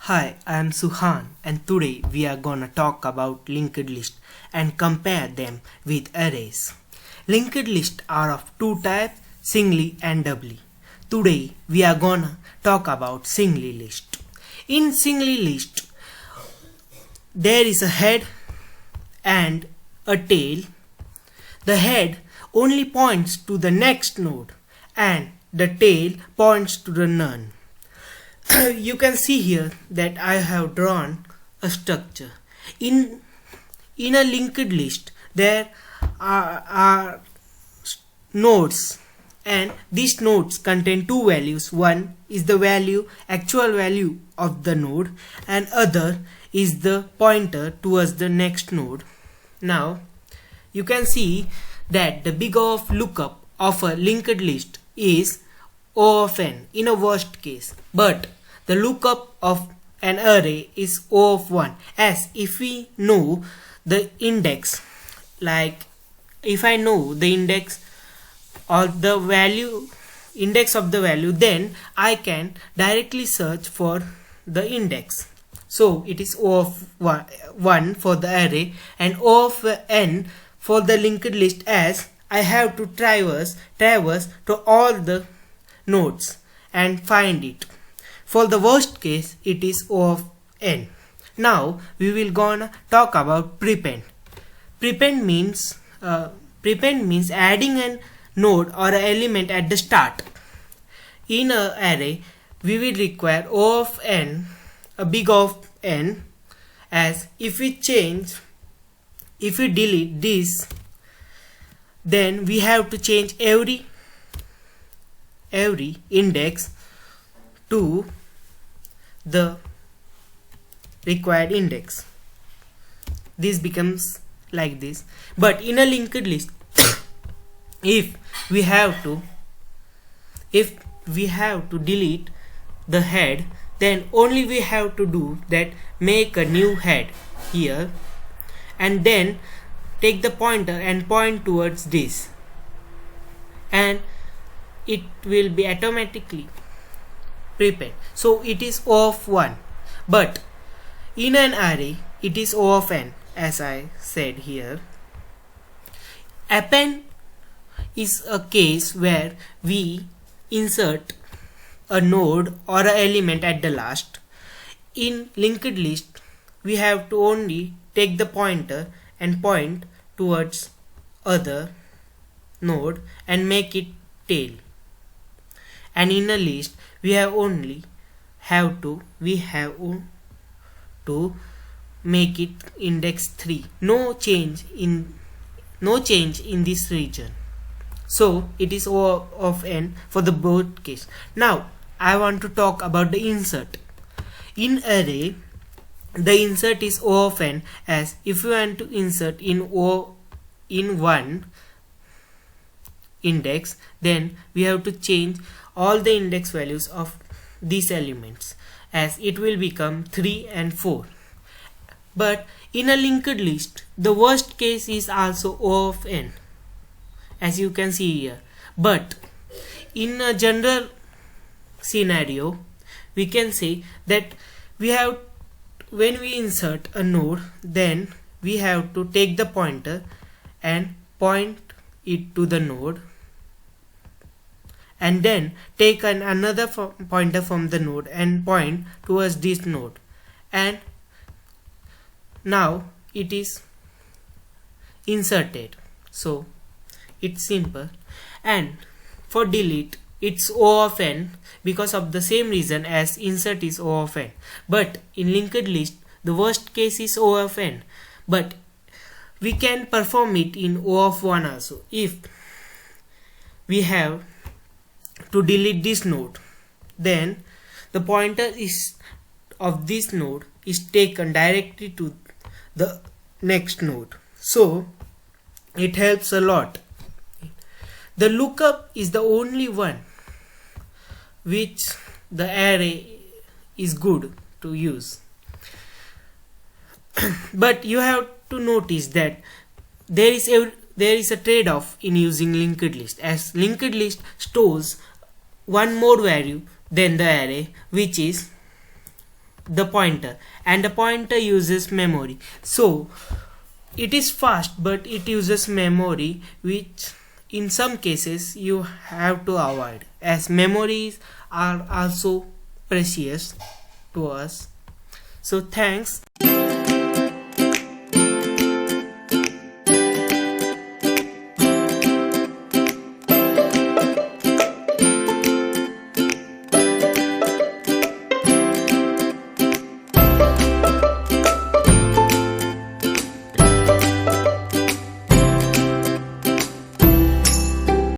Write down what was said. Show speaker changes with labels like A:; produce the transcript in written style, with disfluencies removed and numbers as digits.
A: Hi, I am Suhan and today we are gonna talk about linked lists and compare them with arrays. Linked lists are of two types, singly and doubly. Today we are gonna talk about singly list. In singly list, there is a head and a tail. The head only points to the next node and the tail points to the none. You can see here that I have drawn a structure. In a linked list there are nodes, and these nodes contain two values. One is the actual value of the node, and other is the pointer towards the next node. Now you can see that the big O of lookup of a linked list is O of n in a worst case, but the lookup of an array is O of 1, as if we know the index, like if I know the index of the value, then I can directly search for the index. So it is O of 1 for the array and O of n for the linked list, as I have to traverse to all the nodes and find it. For the worst case, it is O of n. Now we will gonna talk about prepend. Prepend means adding a node or an element at the start. In an array, we will require O of n, a big O of n, as if we delete this, then we have to change every index to the required index. This becomes like this. But in a linked list, if we have to delete the head, then only we have to do that, make a new head here and then take the pointer and point towards this, and it will be automatically prepared. So it is O of 1, but in an array it is O of n, as I said here. Append is a case where we insert a node or an element at the last. In linked list, we have to only take the pointer and point towards other node and make it tail. And in a list, we have to make it index 3. No change in this region. So it is O of n for the both case. Now I want to talk about the insert. In array, the insert is O of n, as if you want to insert in one index, then we have to change all the index values of these elements, as it will become 3 and 4. But in a linked list, the worst case is also O of n, as you can see here. But in a general scenario, we can say that when we insert a node, then we have to take the pointer and point it to the node, and then take another pointer from the node and point towards this node, and now it is inserted. So it's simple. And for delete, it's O of n because of the same reason as insert is O of n. But in linked list, the worst case is O of n, but we can perform it in O of 1 also. If we have to delete this node, then the pointer of this node is taken directly to the next node. So it helps a lot. The lookup is the only one which the array is good to use. But you have to notice that there is a trade-off in using linked list, as linked list stores one more value than the array, which is the pointer, and the pointer uses memory. So it is fast, but it uses memory, which in some cases you have to avoid, as memories are also precious to us. So thanks.